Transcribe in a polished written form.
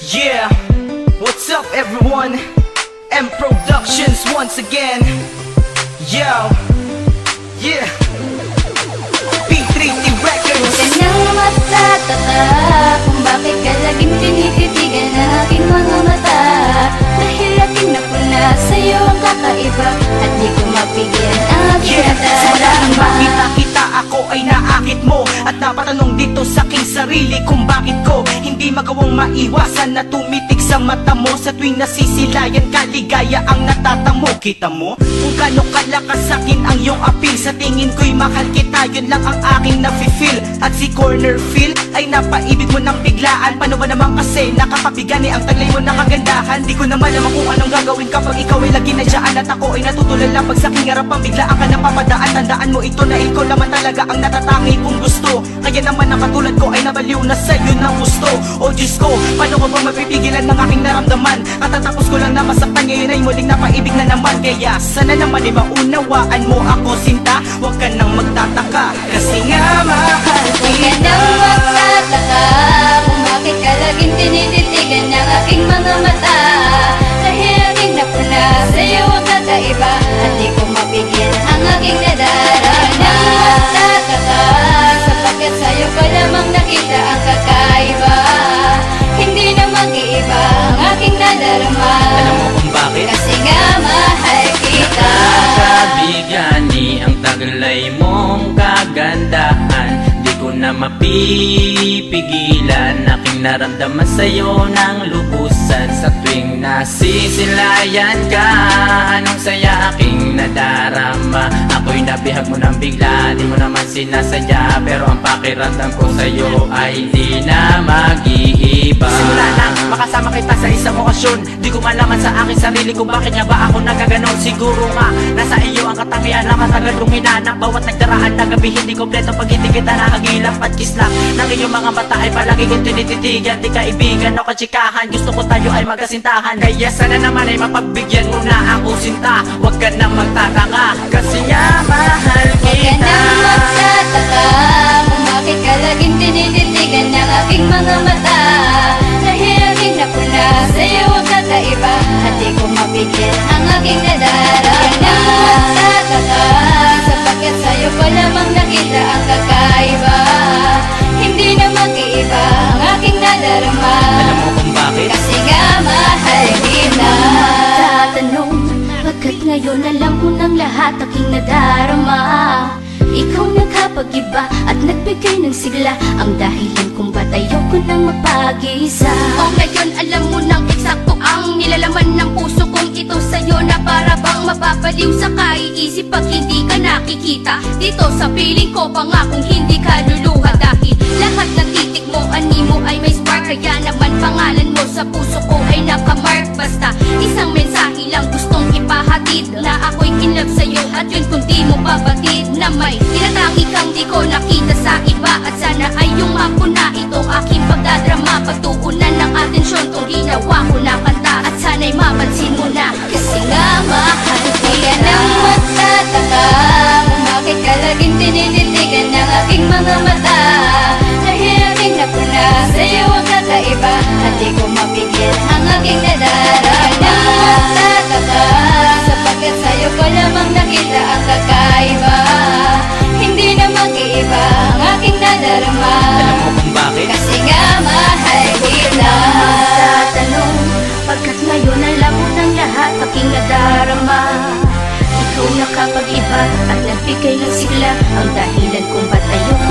Yeah, what's up everyone? M Productions once again. Yo, yeah, P3T Records. Huwag ka nang magtataka kung bakit ka laging tinititigan ng aking mga mata. Dahil aking napuna sa'yo ang kakaiba at di ko mapigil ang aking Simula nang nadarama. makita kita ako ay naakit mo. At napatanong dito sa aking sarili kung bakit ko hindi magawang maiwasan na tumitik sa mata mo. Sa tuwing nasisilayan kaligaya ang natatamo. Kita mo kung gaano kalakas sa'kin ang iyong appeal. Sa tingin ko'y mahal kita, yun lang ang aking nafe-feel. At si Corner Feel ay napaibig mo ng biglaan. Paano ba naman kasi nakapabigani ang taglay mo ng kagandahan? Di ko naman alam kung anong gagawin kapag ikaw ay lagi nadyaan. At ako ay natutulala pag sa aking harapan biglaan ka napapadaan. Tandaan mo ito na ikaw naman talaga ang natatangi kong gusto. Kaya naman ang katulad ko ay nabaliw na sa'yo ng gusto. O Diyos ko, paano ko ba mapipigilan ng aking naramdaman? Katatapos ko lang na masaktan, ngayon ay muling napaibig na naman. Kaya sana naman ay maunawaan mo ako sinta. Huwag ka nang magtataka kasi nga mahal Huwag ka kita. nang magtataka kung bakit ka laging tinititigan ng aking mga mata. Dahil aking napuna sa'yo ang kakaiba at di ko mapigil ang aking nadarama. Huwag ka nang magtataka sapagkat sa'yo ko lamang nakita ang kakaiba. Hindi na mag-iiba ang aking nadarama. Alam mo kung bakit? Kasi nga mahal kita. Nakakabigani ang taglay mong kagandahan. Di ko na mapipigilan aking naramdaman sa'yo ng lubusan. Sa tuwing nasisilayan ka, anong saya aking nadarama. Ako'y nabihag mo ng bigla, di mo naman sinasadya. Pero ang pakiramdam ko sa'yo ay di na mag-iiba. Simula na makasama kita sa isang okasyon. Di ko malaman sa aking sarili kung bakit nga ba ako nagkaganon. Siguro nga nasa iyo ang katangian na matagal kong hinanap. Bawat nagdaraan na gabi hindi kompleto pag hindi kita nakagilap at kislap ng iyong mga mata ay palagi kong tinititigan. Di kaibigan o katsikahan, gusto ko tayo ay magkasintahan. Kaya sana naman ay mapagbigyan mo na ako sinta. Huwag ka nang magtataka kasi nga mahal Huwag ka kita. nang magtataka kung bakit ka laging tinititigan ng aking mga mata. Dahil aking napuna sa'yo ang kakaiba at di ko mapigil ang aking nadarama. Huwag ka nang magtataka sapagkat sa'yo ko lamang nakita ang kakaiba. Hindi na mag-iiba ang aking nadarama. Alam mo kung bakit? Kasi nga mahal kita. Tatanong, pagkat ngayon alam ko ng lahat aking nadarama. Ikaw nagkapag-iba at nagbigay ng sigla, ang dahilan kung ba't ayoko nang mapag-isa. O ngayon alam mo nang eksakto ang nilalaman ng puso kong ito sa'yo, na para bang mapapaliw sa kaiisip pag hindi ka nakikita. Dito sa piling ko pangakong hindi ka luluha, dahil lahat ng titik mo, animo ay may spark. Kaya naman pangalan mo sa puso ko ay nakamark. Basta isang mensahe lang gustong ipahatid, na ako'y in love sa'yo at yun kung di mo babatid. Na may tinatangi kang di ko nakita sa iba, at sana ay yung mapuna itong aking pagdadrama. Pagtuunan ng atensyon tong ginawa ko na kanta, at sana'y mapansin mo na kasi nga mahal kita. Kaya nang magtataka kung bakit ka laging tinititigan ng aking mga mata. Dahil aking napuna sa'yo ang kakaiba at di ko mapigil ang aking nadarama. Kaya nang magtataka sapagkat sa'yo ko lamang nakita ang kakaiba. Hindi na mag-iiba ang aking nadarama. Alam mo kung bakit? Kasi nga mahal kita. Tatanong, pagkat ngayon alam mo ng lahat aking nadarama. Ikaw nakapag-iba at nagbigay ng sigla, ang dahilan kung ba't ayoko